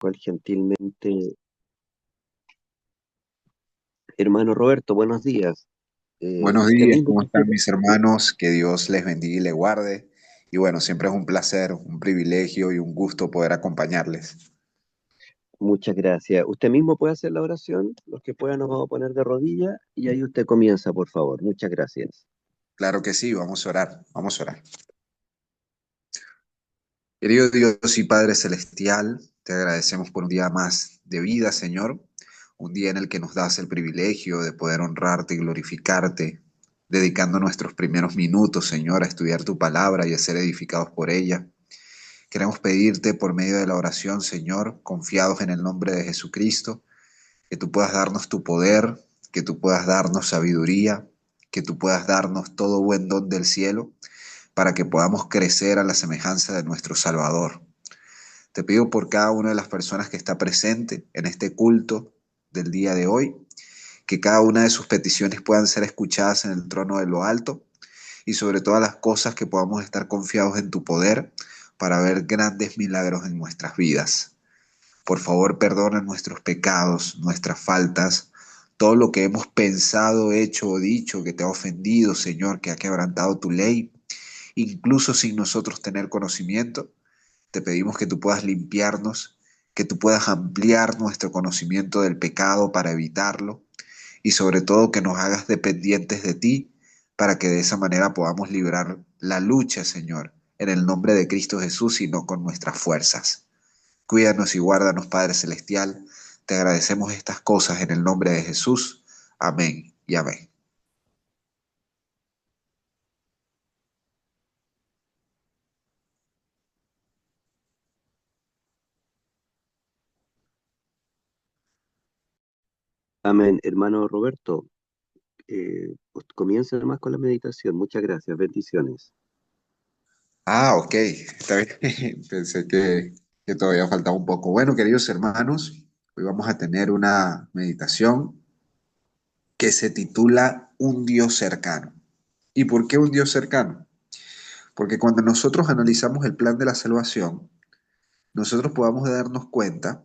Cual gentilmente, hermano Roberto, buenos días. Buenos Usted días, mismo ¿cómo puede ser. están mis hermanos? Que Dios les bendiga y les guarde. Y bueno, siempre es un placer, un privilegio y un gusto poder acompañarles. Muchas gracias. Usted mismo puede hacer la oración. Los que puedan nos vamos a poner de rodillas y ahí usted comienza, por favor. Muchas gracias. Claro que sí, vamos a orar, vamos a orar. Querido Dios y Padre Celestial, te agradecemos por un día más de vida, Señor, un día en el que nos das el privilegio de poder honrarte y glorificarte, dedicando nuestros primeros minutos, Señor, a estudiar tu palabra y a ser edificados por ella. Queremos pedirte por medio de la oración, Señor, confiados en el nombre de Jesucristo, que tú puedas darnos tu poder, que tú puedas darnos sabiduría, que tú puedas darnos todo buen don del cielo, para que podamos crecer a la semejanza de nuestro Salvador. Te pido por cada una de las personas que está presente en este culto del día de hoy, que cada una de sus peticiones puedan ser escuchadas en el trono de lo alto y sobre todas las cosas que podamos estar confiados en tu poder para ver grandes milagros en nuestras vidas. Por favor, perdona nuestros pecados, nuestras faltas, todo lo que hemos pensado, hecho o dicho que te ha ofendido, Señor, que ha quebrantado tu ley, incluso sin nosotros tener conocimiento. Te pedimos que tú puedas limpiarnos, que tú puedas ampliar nuestro conocimiento del pecado para evitarlo y sobre todo que nos hagas dependientes de ti para que de esa manera podamos librar la lucha, Señor, en el nombre de Cristo Jesús y no con nuestras fuerzas. Cuídanos y guárdanos, Padre Celestial. Te agradecemos estas cosas en el nombre de Jesús. Amén y amén. Amén. Hermano Roberto, comienza más con la meditación. Muchas gracias. Bendiciones. Ah, ok, está bien. Pensé que todavía faltaba un poco. Bueno, queridos hermanos, hoy vamos a tener una meditación que se titula Un Dios cercano. ¿Y por qué un Dios cercano? Porque cuando nosotros analizamos el plan de la salvación, nosotros podamos darnos cuenta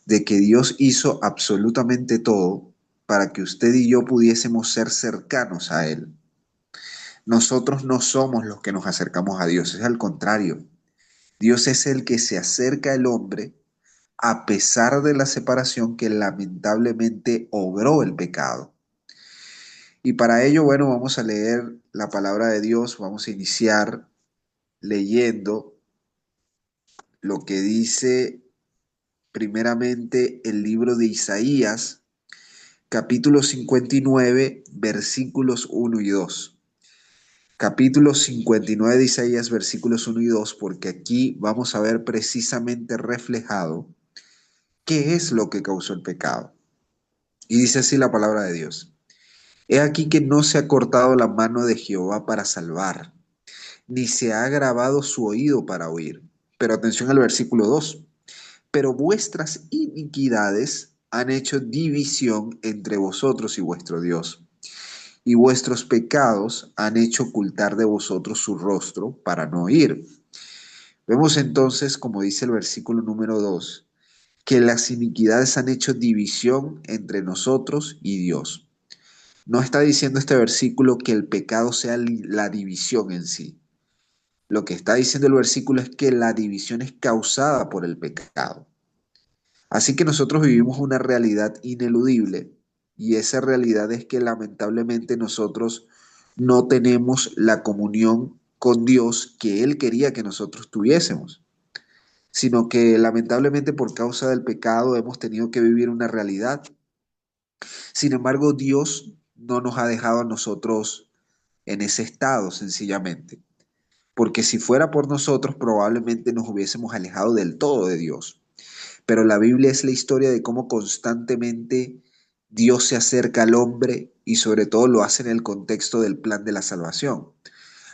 de que Dios hizo absolutamente todo para que usted y yo pudiésemos ser cercanos a Él. Nosotros no somos los que nos acercamos a Dios, es al contrario. Dios es el que se acerca al hombre a pesar de la separación que lamentablemente obró el pecado. Y para ello, bueno, vamos a leer la palabra de Dios, vamos a iniciar leyendo lo que dice primeramente el libro de Isaías, capítulo 59, versículos 1 y 2. Capítulo 59 de Isaías, versículos 1 y 2, porque aquí vamos a ver precisamente reflejado qué es lo que causó el pecado. Y dice así la palabra de Dios. He aquí que no se ha cortado la mano de Jehová para salvar, ni se ha agravado su oído para oír. Pero atención al versículo 2. Pero vuestras iniquidades han hecho división entre vosotros y vuestro Dios, y vuestros pecados han hecho ocultar de vosotros su rostro para no oír. Vemos entonces, como dice el versículo número 2, que las iniquidades han hecho división entre nosotros y Dios. No está diciendo este versículo que el pecado sea la división en sí. Lo que está diciendo el versículo es que la división es causada por el pecado. Así que nosotros vivimos una realidad ineludible y esa realidad es que lamentablemente nosotros no tenemos la comunión con Dios que Él quería que nosotros tuviésemos, sino que lamentablemente por causa del pecado hemos tenido que vivir una realidad. Sin embargo, Dios no nos ha dejado a nosotros en ese estado sencillamente, porque si fuera por nosotros probablemente nos hubiésemos alejado del todo de Dios. Pero la Biblia es la historia de cómo constantemente Dios se acerca al hombre y sobre todo lo hace en el contexto del plan de la salvación.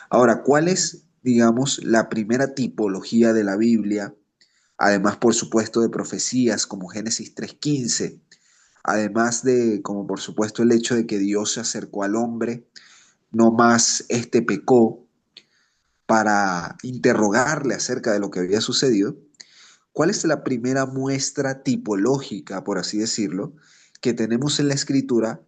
Ahora, ¿cuál es, digamos, la primera tipología de la Biblia? Además, por supuesto, de profecías como Génesis 3:15, además de, como por supuesto, el hecho de que Dios se acercó al hombre, no más este pecó para interrogarle acerca de lo que había sucedido. ¿Cuál es la primera muestra tipológica, por así decirlo, que tenemos en la Escritura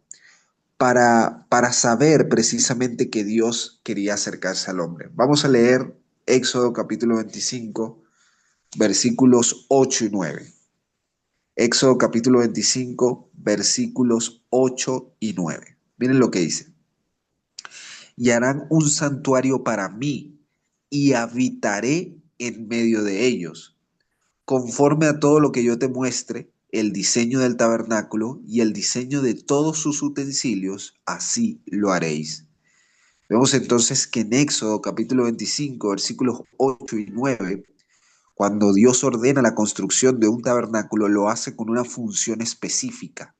para saber precisamente que Dios quería acercarse al hombre? Vamos a leer Éxodo capítulo 25, versículos 8 y 9. Éxodo capítulo 25, versículos 8 y 9. Miren lo que dice. Y harán un santuario para mí, y habitaré en medio de ellos, conforme a todo lo que yo te muestre, el diseño del tabernáculo y el diseño de todos sus utensilios, así lo haréis. Vemos entonces que en Éxodo capítulo 25, versículos 8 y 9, cuando Dios ordena la construcción de un tabernáculo, lo hace con una función específica.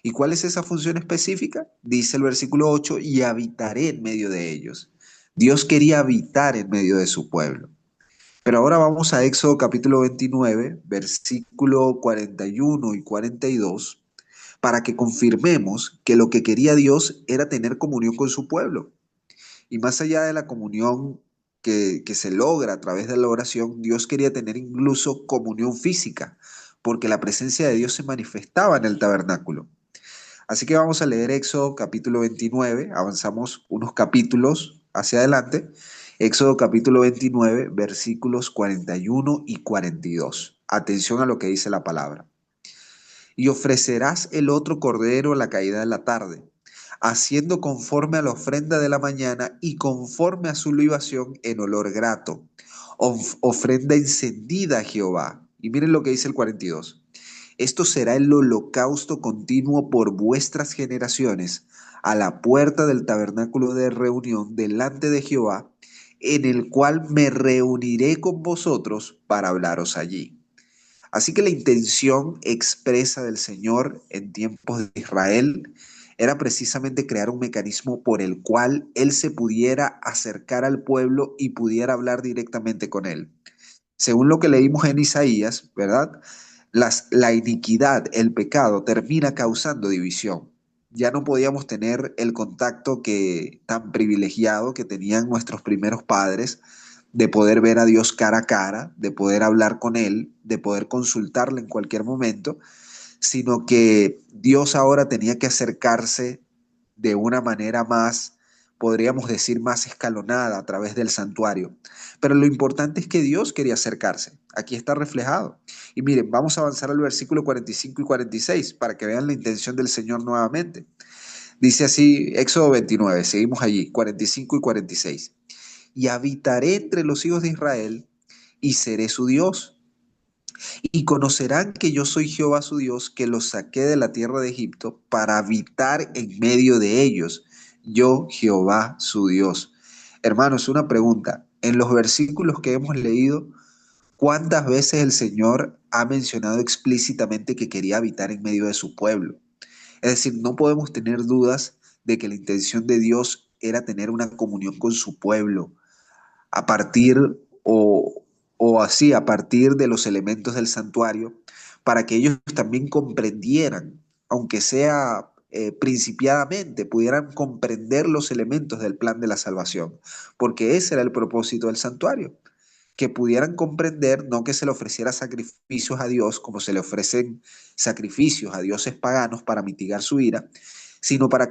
¿Y cuál es esa función específica? Dice el versículo 8, y habitaré en medio de ellos. Dios quería habitar en medio de su pueblo. Pero ahora vamos a Éxodo capítulo 29, versículo 41 y 42, para que confirmemos que lo que quería Dios era tener comunión con su pueblo. Y más allá de la comunión que se logra a través de la oración, Dios quería tener incluso comunión física, porque la presencia de Dios se manifestaba en el tabernáculo. Así que vamos a leer Éxodo capítulo 29, avanzamos unos capítulos hacia adelante. Éxodo capítulo 29, versículos 41 y 42. Atención a lo que dice la palabra. Y ofrecerás el otro cordero a la caída de la tarde, haciendo conforme a la ofrenda de la mañana y conforme a su libación en olor grato. Ofrenda encendida a Jehová. Y miren lo que dice el 42. Esto será el holocausto continuo por vuestras generaciones, a la puerta del tabernáculo de reunión delante de Jehová, en el cual me reuniré con vosotros para hablaros allí. Así que la intención expresa del Señor en tiempos de Israel era precisamente crear un mecanismo por el cual Él se pudiera acercar al pueblo y pudiera hablar directamente con él. Según lo que leímos en Isaías, ¿verdad? La iniquidad, el pecado, termina causando división. Ya no podíamos tener el contacto tan privilegiado que tenían nuestros primeros padres, de poder ver a Dios cara a cara, de poder hablar con Él, de poder consultarle en cualquier momento, sino que Dios ahora tenía que acercarse de una manera más, podríamos decir, más escalonada a través del santuario. Pero lo importante es que Dios quería acercarse. Aquí está reflejado. Y miren, vamos a avanzar al versículo 45 y 46 para que vean la intención del Señor nuevamente. Dice así, Éxodo 29, seguimos allí, 45 y 46. Y habitaré entre los hijos de Israel y seré su Dios. Y conocerán que yo soy Jehová su Dios, que los saqué de la tierra de Egipto para habitar en medio de ellos. Yo, Jehová su Dios. Hermanos, una pregunta. En los versículos que hemos leído, ¿cuántas veces el Señor ha mencionado explícitamente que quería habitar en medio de su pueblo? Es decir, no podemos tener dudas de que la intención de Dios era tener una comunión con su pueblo a partir o, o así, a partir de los elementos del santuario, para que ellos también comprendieran, aunque sea principiadamente, pudieran comprender los elementos del plan de la salvación, porque ese era el propósito del santuario, que pudieran comprender, no que se le ofreciera sacrificios a Dios como se le ofrecen sacrificios a dioses paganos para mitigar su ira, sino para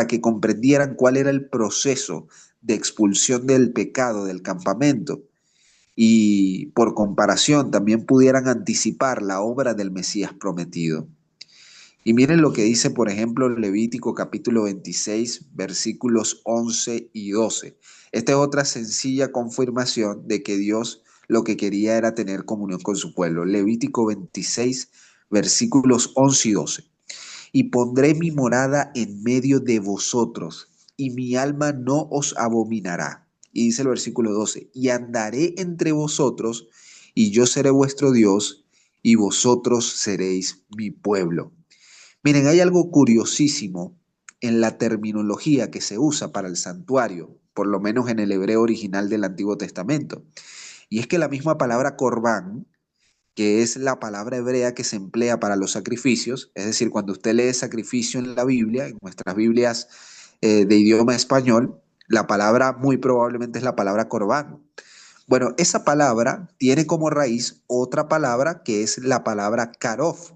que comprendieran cuál era el proceso de expulsión del pecado del campamento y por comparación también pudieran anticipar la obra del Mesías prometido. Y miren lo que dice, por ejemplo, Levítico capítulo 26, versículos 11 y 12. Esta es otra sencilla confirmación de que Dios lo que quería era tener comunión con su pueblo. Levítico 26, versículos 11 y 12. Y pondré mi morada en medio de vosotros, y mi alma no os abominará. Y dice el versículo 12, y andaré entre vosotros, y yo seré vuestro Dios, y vosotros seréis mi pueblo. Miren, hay algo curiosísimo en la terminología que se usa para el santuario, por lo menos en el hebreo original del Antiguo Testamento. Y es que la misma palabra corbán, que es la palabra hebrea que se emplea para los sacrificios, es decir, cuando usted lee sacrificio en la Biblia, en nuestras Biblias de idioma español, la palabra muy probablemente es la palabra corbán. Bueno, esa palabra tiene como raíz otra palabra que es la palabra karof,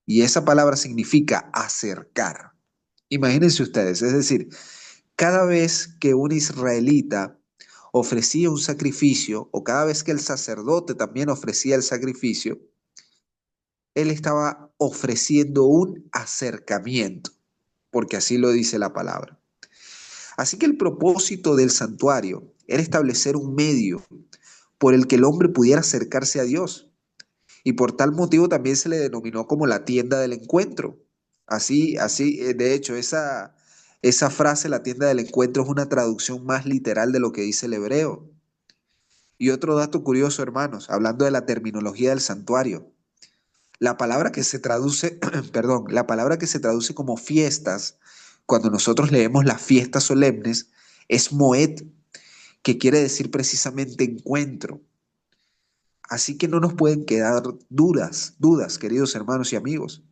y esa palabra significa acercar. Imagínense ustedes, es decir, cada vez que un israelita ofrecía un sacrificio, o cada vez que el sacerdote también ofrecía el sacrificio, él estaba ofreciendo un acercamiento, porque así lo dice la palabra. Así que el propósito del santuario era establecer un medio por el que el hombre pudiera acercarse a Dios. Y por tal motivo también se le denominó como la tienda del encuentro. De hecho, esa frase, la tienda del encuentro, es una traducción más literal de lo que dice el hebreo. Y otro dato curioso, hermanos, hablando de la terminología del santuario, la palabra que se traduce, perdón, la palabra que se traduce como fiestas, cuando nosotros leemos las fiestas solemnes, es moed, que quiere decir precisamente encuentro. Así que no nos pueden quedar dudas, queridos hermanos y amigos.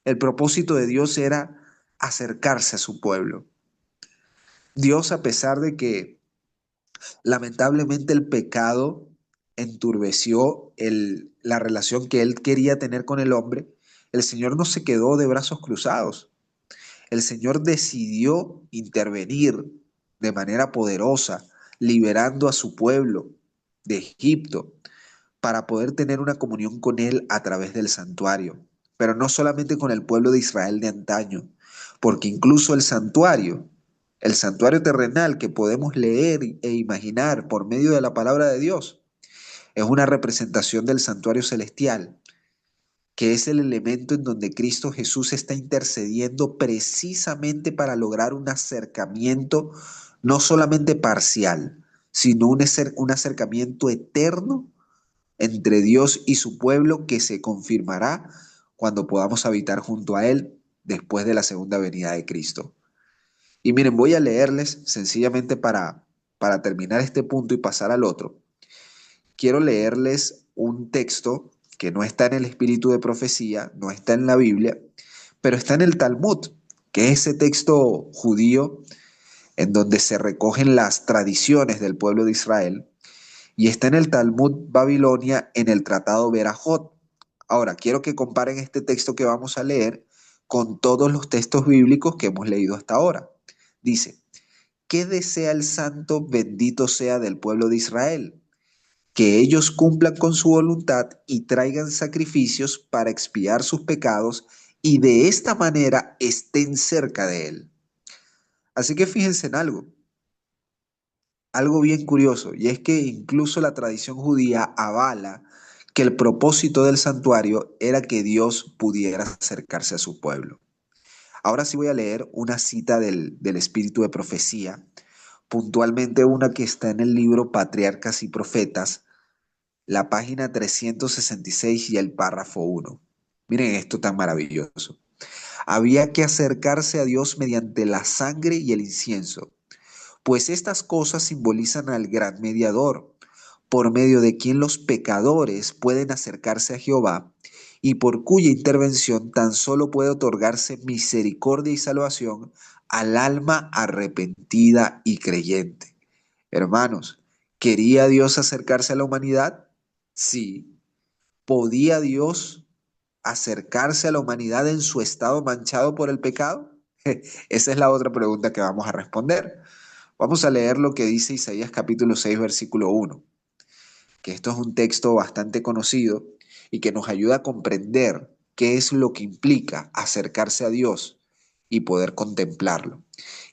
El propósito de Dios era acercarse a su pueblo. Dios, a pesar de que lamentablemente el pecado enturbeció la relación que él quería tener con el hombre, el Señor no se quedó de brazos cruzados. El Señor decidió intervenir de manera poderosa, liberando a su pueblo de Egipto para poder tener una comunión con Él a través del santuario. Pero no solamente con el pueblo de Israel de antaño, porque incluso el santuario terrenal que podemos leer e imaginar por medio de la palabra de Dios, es una representación del santuario celestial, que es el elemento en donde Cristo Jesús está intercediendo precisamente para lograr un acercamiento no solamente parcial, sino un acercamiento eterno entre Dios y su pueblo que se confirmará cuando podamos habitar junto a Él después de la segunda venida de Cristo. Y miren, voy a leerles sencillamente para terminar este punto y pasar al otro. Quiero leerles un texto que no está en el espíritu de profecía, no está en la Biblia, pero está en el Talmud, que es ese texto judío en donde se recogen las tradiciones del pueblo de Israel, y está en el Talmud Babilonia en el Tratado Berajot. Ahora, quiero que comparen este texto que vamos a leer con todos los textos bíblicos que hemos leído hasta ahora. Dice, ¿qué desea el santo bendito sea del pueblo de Israel? Que ellos cumplan con su voluntad y traigan sacrificios para expiar sus pecados y de esta manera estén cerca de él. Así que fíjense en algo bien curioso, y es que incluso la tradición judía avala que el propósito del santuario era que Dios pudiera acercarse a su pueblo. Ahora sí voy a leer una cita del espíritu de profecía, puntualmente una que está en el libro Patriarcas y Profetas, la página 366 y el párrafo 1. Miren esto tan maravilloso. Había que acercarse a Dios mediante la sangre y el incienso, pues estas cosas simbolizan al gran mediador, por medio de quien los pecadores pueden acercarse a Jehová y por cuya intervención tan solo puede otorgarse misericordia y salvación al alma arrepentida y creyente. Hermanos, ¿quería Dios acercarse a la humanidad? Sí. ¿Podía Dios acercarse a la humanidad en su estado manchado por el pecado? Esa es la otra pregunta que vamos a responder. Vamos a leer lo que dice Isaías capítulo 6, versículo 1, que esto es un texto bastante conocido y que nos ayuda a comprender qué es lo que implica acercarse a Dios y poder contemplarlo.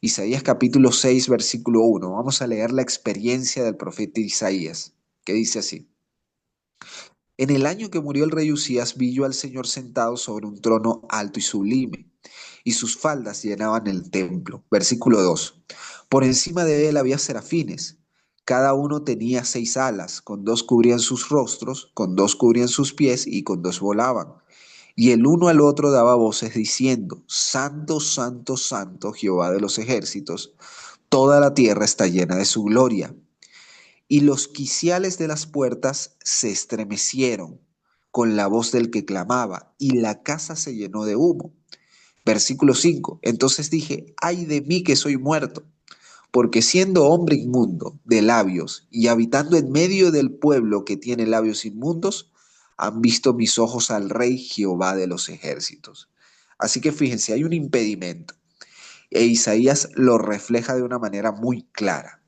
Isaías capítulo 6, versículo 1. Vamos a leer la experiencia del profeta Isaías, que dice así. En el año que murió el rey Usías, vi yo al Señor sentado sobre un trono alto y sublime, y sus faldas llenaban el templo. Versículo 2. Por encima de él había serafines. Cada uno tenía 6 alas, con 2 cubrían sus rostros, con 2 cubrían sus pies y con 2 volaban. Y el uno al otro daba voces diciendo, Santo, Santo, Santo, Jehová de los ejércitos, toda la tierra está llena de su gloria. Y los quiciales de las puertas se estremecieron con la voz del que clamaba, y la casa se llenó de humo. Versículo 5. Entonces dije, ay de mí que soy muerto, porque siendo hombre inmundo de labios y habitando en medio del pueblo que tiene labios inmundos, han visto mis ojos al Rey Jehová de los ejércitos. Así que fíjense, hay un impedimento e Isaías lo refleja de una manera muy clara.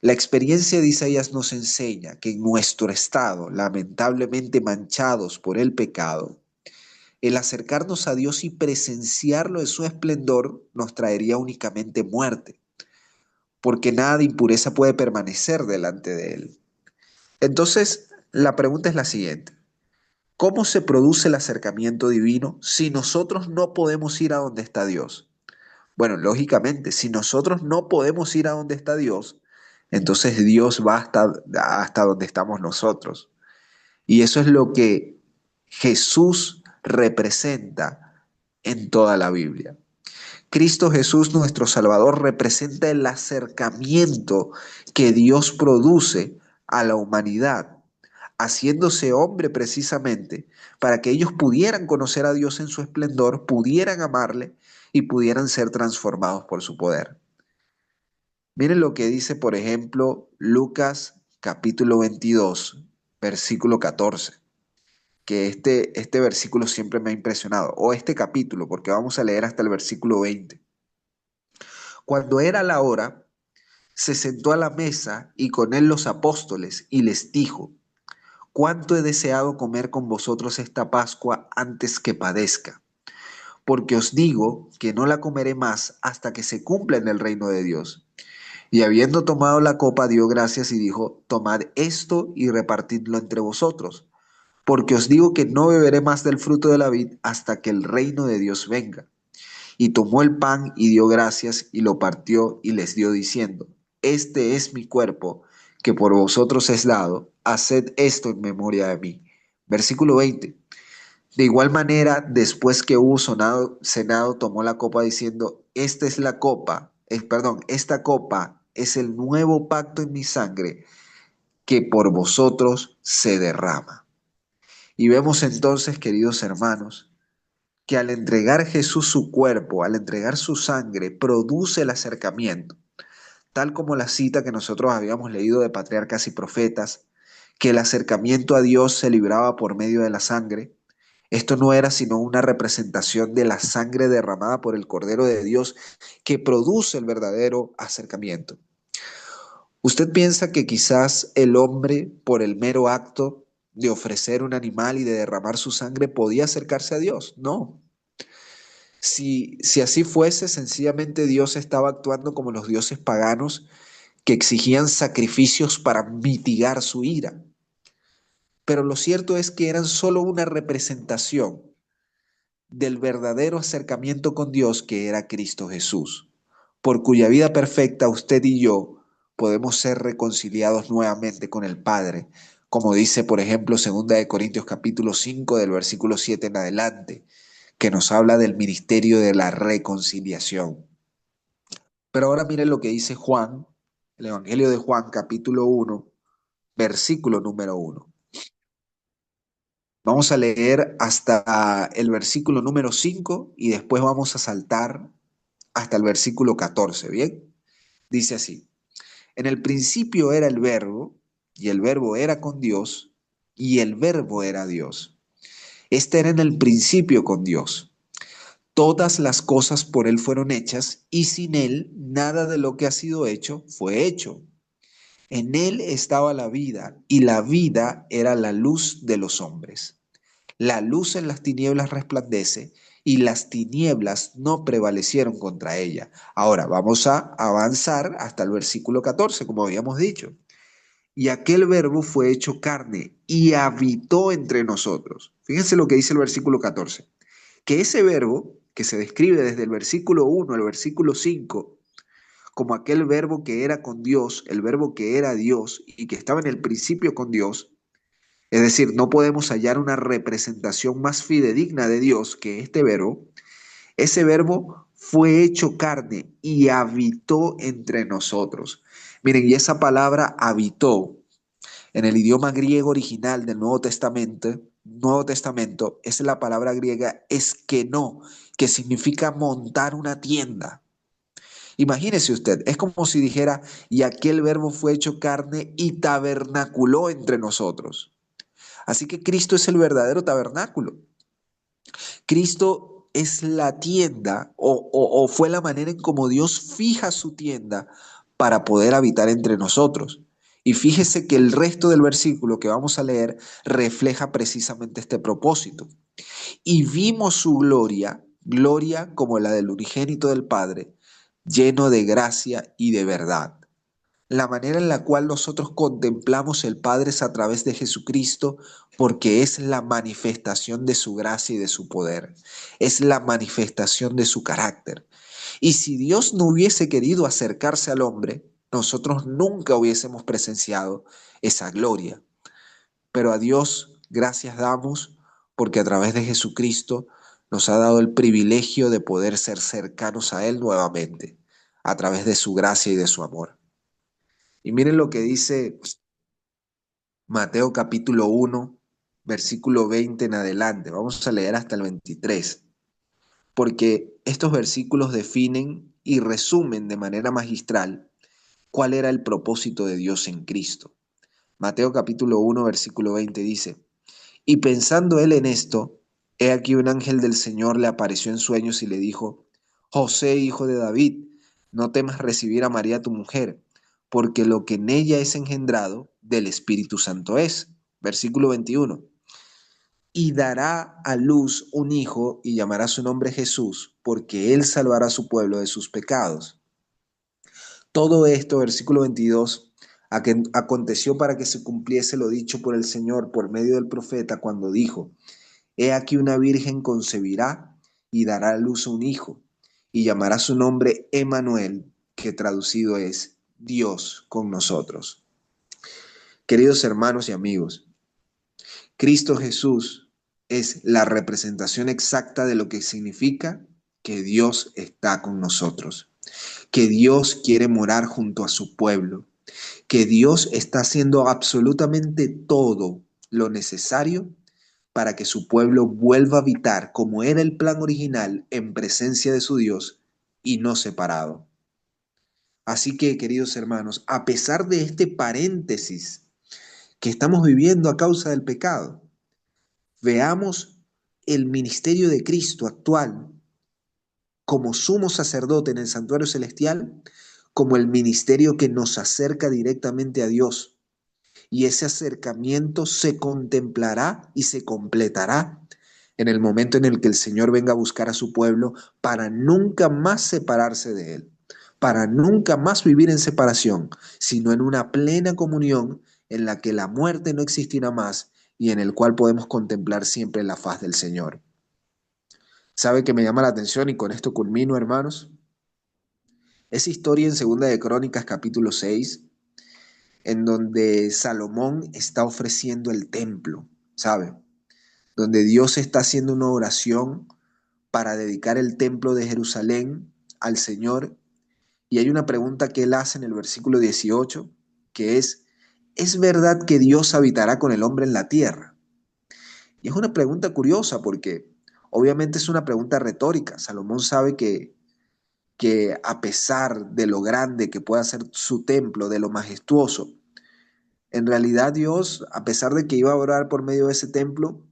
La experiencia de Isaías nos enseña que en nuestro estado, lamentablemente manchados por el pecado, el acercarnos a Dios y presenciarlo en su esplendor nos traería únicamente muerte, porque nada de impureza puede permanecer delante de Él. Entonces, la pregunta es la siguiente. ¿Cómo se produce el acercamiento divino si nosotros no podemos ir a donde está Dios? Bueno, lógicamente, si nosotros no podemos ir a donde está Dios, entonces Dios va hasta donde estamos nosotros. Y eso es lo que Jesús representa en toda la Biblia. Cristo Jesús, nuestro Salvador, representa el acercamiento que Dios produce a la humanidad, haciéndose hombre precisamente para que ellos pudieran conocer a Dios en su esplendor, pudieran amarle y pudieran ser transformados por su poder. Miren lo que dice, por ejemplo, Lucas capítulo 22, versículo 14, que este versículo siempre me ha impresionado, o este capítulo, porque vamos a leer hasta el versículo 20. Cuando era la hora, se sentó a la mesa y con él los apóstoles y les dijo, cuánto he deseado comer con vosotros esta Pascua antes que padezca, porque os digo que no la comeré más hasta que se cumpla en el reino de Dios. Y habiendo tomado la copa, dio gracias y dijo, tomad esto y repartidlo entre vosotros, porque os digo que no beberé más del fruto de la vid hasta que el reino de Dios venga. Y tomó el pan y dio gracias y lo partió y les dio diciendo, este es mi cuerpo que por vosotros es dado, haced esto en memoria de mí. Versículo 20. De igual manera, después que hubo cenado, tomó la copa diciendo, esta es la copa, esta copa es el nuevo pacto en mi sangre que por vosotros se derrama. Y vemos entonces, queridos hermanos, que al entregar Jesús su cuerpo, al entregar su sangre, produce el acercamiento, tal como la cita que nosotros habíamos leído de Patriarcas y Profetas, que el acercamiento a Dios se libraba por medio de la sangre. Esto no era sino una representación de la sangre derramada por el Cordero de Dios que produce el verdadero acercamiento. ¿Usted piensa que quizás el hombre, por el mero acto de ofrecer un animal y de derramar su sangre, podía acercarse a Dios? No. Si así fuese, sencillamente Dios estaba actuando como los dioses paganos que exigían sacrificios para mitigar su ira. Pero lo cierto es que eran solo una representación del verdadero acercamiento con Dios que era Cristo Jesús, por cuya vida perfecta usted y yo podemos ser reconciliados nuevamente con el Padre, como dice, por ejemplo, 2 Corintios capítulo 5 del versículo 7 en adelante, que nos habla del ministerio de la reconciliación. Pero ahora miren lo que dice Juan, el Evangelio de Juan capítulo 1, versículo número 1. Vamos a leer hasta el versículo número 5 y después vamos a saltar hasta el versículo 14, ¿bien? Dice así, en el principio era el verbo, y el verbo era con Dios, y el verbo era Dios. Este era en el principio con Dios. Todas las cosas por Él fueron hechas, y sin Él nada de lo que ha sido hecho fue hecho. En Él estaba la vida, y la vida era la luz de los hombres. La luz en las tinieblas resplandece y las tinieblas no prevalecieron contra ella. Ahora vamos a avanzar hasta el versículo 14, como habíamos dicho. Y aquel verbo fue hecho carne y habitó entre nosotros. Fíjense lo que dice el versículo 14. Que ese verbo, que se describe desde el versículo 1 al versículo 5, como aquel verbo que era con Dios, el verbo que era Dios y que estaba en el principio con Dios, es decir, no podemos hallar una representación más fidedigna de Dios que este verbo. Ese verbo fue hecho carne y habitó entre nosotros. Miren, y esa palabra habitó en el idioma griego original del Nuevo Testamento es la palabra griega eskenó, que significa montar una tienda. Imagínese usted, es como si dijera, y aquel verbo fue hecho carne y tabernaculó entre nosotros. Así que Cristo es el verdadero tabernáculo. Cristo es la tienda o fue la manera en cómo Dios fija su tienda para poder habitar entre nosotros. Y fíjese que el resto del versículo que vamos a leer refleja precisamente este propósito. Y vimos su gloria, gloria como la del unigénito del Padre, lleno de gracia y de verdad. La manera en la cual nosotros contemplamos el Padre es a través de Jesucristo, porque es la manifestación de su gracia y de su poder. Es la manifestación de su carácter. Y si Dios no hubiese querido acercarse al hombre, nosotros nunca hubiésemos presenciado esa gloria. Pero a Dios gracias damos porque a través de Jesucristo nos ha dado el privilegio de poder ser cercanos a Él nuevamente, a través de su gracia y de su amor. Y miren lo que dice Mateo capítulo 1, versículo 20 en adelante. Vamos a leer hasta el 23, porque estos versículos definen y resumen de manera magistral cuál era el propósito de Dios en Cristo. Mateo capítulo 1, versículo 20 dice, y pensando él en esto, he aquí un ángel del Señor le apareció en sueños y le dijo, José, hijo de David, no temas recibir a María tu mujer, porque lo que en ella es engendrado del Espíritu Santo es. Versículo 21. Y dará a luz un hijo y llamará su nombre Jesús, porque él salvará a su pueblo de sus pecados. Todo esto, versículo 22, aconteció para que se cumpliese lo dicho por el Señor por medio del profeta cuando dijo, He aquí una virgen concebirá y dará a luz un hijo, y llamará su nombre Emmanuel, que traducido es Dios con nosotros. Queridos hermanos y amigos, Cristo Jesús es la representación exacta de lo que significa que Dios está con nosotros, que Dios quiere morar junto a su pueblo, que Dios está haciendo absolutamente todo lo necesario para que su pueblo vuelva a habitar como era el plan original en presencia de su Dios y no separado. Así que, queridos hermanos, a pesar de este paréntesis que estamos viviendo a causa del pecado, veamos el ministerio de Cristo actual como sumo sacerdote en el santuario celestial, como el ministerio que nos acerca directamente a Dios. Y ese acercamiento se contemplará y se completará en el momento en el que el Señor venga a buscar a su pueblo para nunca más separarse de Él, para nunca más vivir en separación, sino en una plena comunión en la que la muerte no existirá más y en el cual podemos contemplar siempre la faz del Señor. ¿Sabe que me llama la atención y con esto culmino, hermanos? Esa historia en Segunda de Crónicas capítulo 6, en donde Salomón está ofreciendo el templo, ¿sabe? Donde Dios está haciendo una oración para dedicar el templo de Jerusalén al Señor. Y hay una pregunta que él hace en el versículo 18, que ¿es verdad que Dios habitará con el hombre en la tierra? Y es una pregunta curiosa porque obviamente es una pregunta retórica. Salomón sabe que a pesar de lo grande que pueda ser su templo, de lo majestuoso, en realidad Dios, a pesar de que iba a orar por medio de ese templo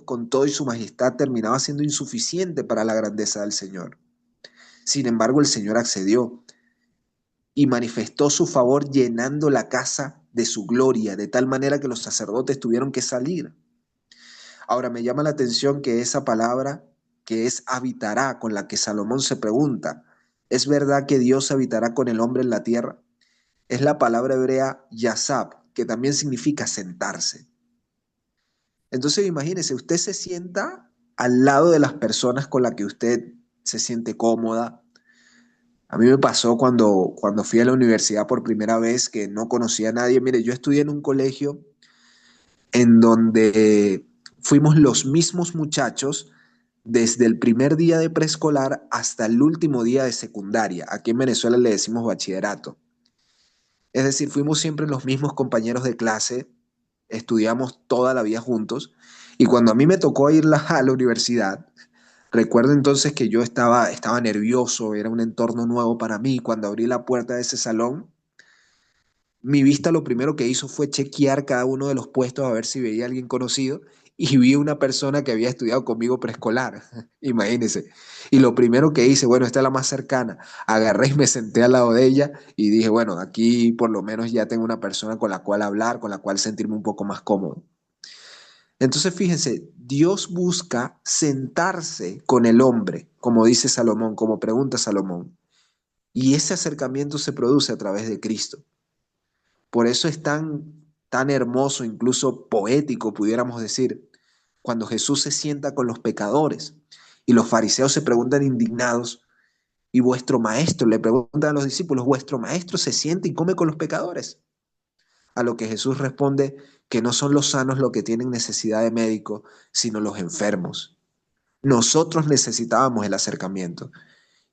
con todo y su majestad terminaba siendo insuficiente para la grandeza del Señor. Sin embargo, el Señor accedió y manifestó su favor llenando la casa de su gloria, de tal manera que los sacerdotes tuvieron que salir. Ahora me llama la atención que esa palabra, que es habitará, con la que Salomón se pregunta, ¿es verdad que Dios habitará con el hombre en la tierra? Es la palabra hebrea yasab, que también significa sentarse. Entonces imagínese, usted se sienta al lado de las personas con las que usted se siente cómoda. A mí me pasó cuando fui a la universidad por primera vez que no conocía a nadie. Mire, yo estudié en un colegio en donde fuimos los mismos muchachos desde el primer día de preescolar hasta el último día de secundaria. Aquí en Venezuela le decimos bachillerato. Es decir, fuimos siempre los mismos compañeros de clase, estudiamos toda la vida juntos y cuando a mí me tocó ir a la universidad, Recuerdo entonces que yo estaba nervioso, era un entorno nuevo para mí. Cuando abrí la puerta de ese salón, mi vista lo primero que hizo fue chequear cada uno de los puestos a ver si veía a alguien conocido y vi una persona que había estudiado conmigo preescolar, imagínense. Y lo primero que hice, bueno, esta es la más cercana, agarré y me senté al lado de ella y dije, bueno, aquí por lo menos ya tengo una persona con la cual hablar, con la cual sentirme un poco más cómodo. Entonces, fíjense, Dios busca sentarse con el hombre, como dice Salomón, como pregunta Salomón. Y ese acercamiento se produce a través de Cristo. Por eso es tan hermoso, incluso poético, pudiéramos decir, cuando Jesús se sienta con los pecadores y los fariseos se preguntan indignados, y vuestro maestro, le preguntan a los discípulos, vuestro maestro se sienta y come con los pecadores. A lo que Jesús responde que no son los sanos los que tienen necesidad de médico, sino los enfermos. Nosotros necesitábamos el acercamiento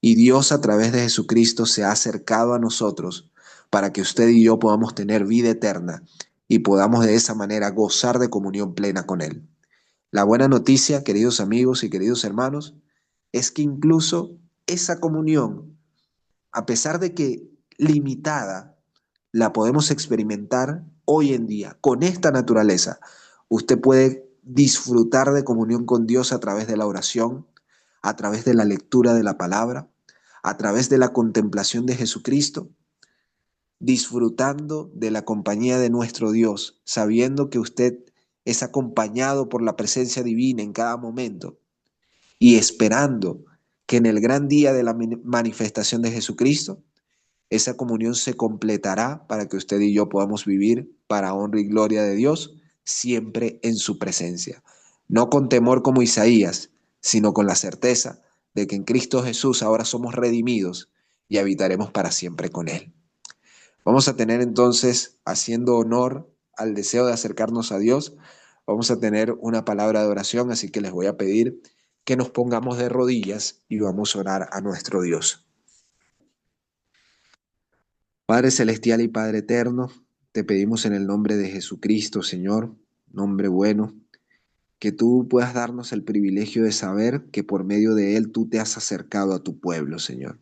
y Dios a través de Jesucristo se ha acercado a nosotros para que usted y yo podamos tener vida eterna y podamos de esa manera gozar de comunión plena con Él. La buena noticia, queridos amigos y queridos hermanos, es que incluso esa comunión, a pesar de que limitada, la podemos experimentar hoy en día con esta naturaleza. Usted puede disfrutar de comunión con Dios a través de la oración, a través de la lectura de la palabra, a través de la contemplación de Jesucristo, disfrutando de la compañía de nuestro Dios, sabiendo que usted es acompañado por la presencia divina en cada momento y esperando que en el gran día de la manifestación de Jesucristo, esa comunión se completará para que usted y yo podamos vivir para honra y gloria de Dios, siempre en su presencia. No con temor como Isaías, sino con la certeza de que en Cristo Jesús ahora somos redimidos y habitaremos para siempre con Él. Vamos a tener entonces, haciendo honor al deseo de acercarnos a Dios, vamos a tener una palabra de oración, así que les voy a pedir que nos pongamos de rodillas y vamos a orar a nuestro Dios. Padre celestial y Padre eterno, te pedimos en el nombre de Jesucristo, Señor, nombre bueno, que tú puedas darnos el privilegio de saber que por medio de él tú te has acercado a tu pueblo, Señor.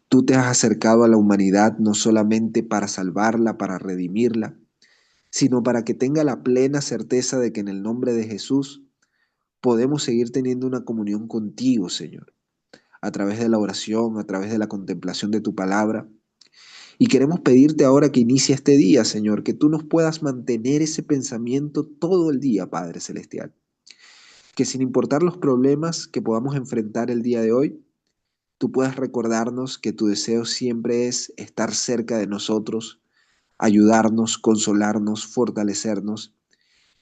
Tú te has acercado a la humanidad no solamente para salvarla, para redimirla, sino para que tenga la plena certeza de que en el nombre de Jesús podemos seguir teniendo una comunión contigo, Señor, a través de la oración, a través de la contemplación de tu palabra. Y queremos pedirte ahora que inicie este día, Señor, que tú nos puedas mantener ese pensamiento todo el día, Padre Celestial. Que sin importar los problemas que podamos enfrentar el día de hoy, tú puedas recordarnos que tu deseo siempre es estar cerca de nosotros, ayudarnos, consolarnos, fortalecernos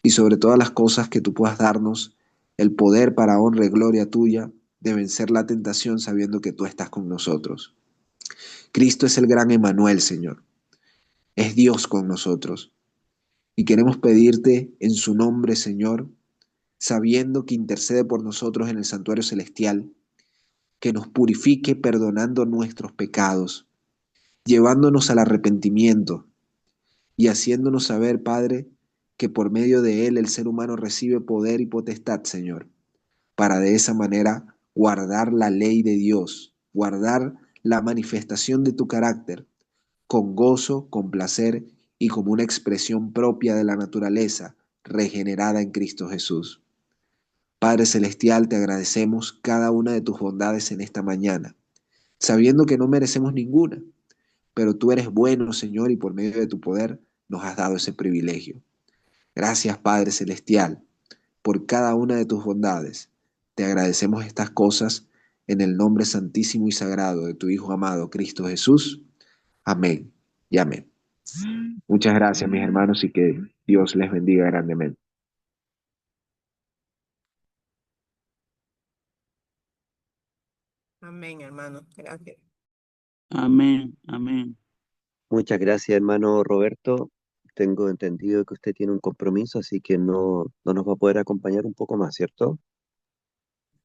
y sobre todas las cosas que tú puedas darnos el poder para honra y gloria tuya de vencer la tentación sabiendo que tú estás con nosotros. Cristo es el gran Emanuel, Señor. Es Dios con nosotros. Y queremos pedirte en su nombre, Señor, sabiendo que intercede por nosotros en el santuario celestial, que nos purifique perdonando nuestros pecados, llevándonos al arrepentimiento y haciéndonos saber, Padre, que por medio de él el ser humano recibe poder y potestad, Señor, para de esa manera guardar la ley de Dios, guardar la manifestación de tu carácter con gozo, con placer y como una expresión propia de la naturaleza regenerada en Cristo Jesús. Padre Celestial, te agradecemos cada una de tus bondades en esta mañana, sabiendo que no merecemos ninguna, pero tú eres bueno, Señor, y por medio de tu poder nos has dado ese privilegio. Gracias, Padre Celestial, por cada una de tus bondades. Te agradecemos estas cosas en el nombre santísimo y sagrado de tu Hijo amado, Cristo Jesús. Amén y amén. Muchas gracias, mis hermanos, y que Dios les bendiga grandemente. Amén, hermano. Gracias. Amén, amén. Muchas gracias, hermano Roberto. Tengo entendido que usted tiene un compromiso, así que no nos va a poder acompañar un poco más, ¿cierto?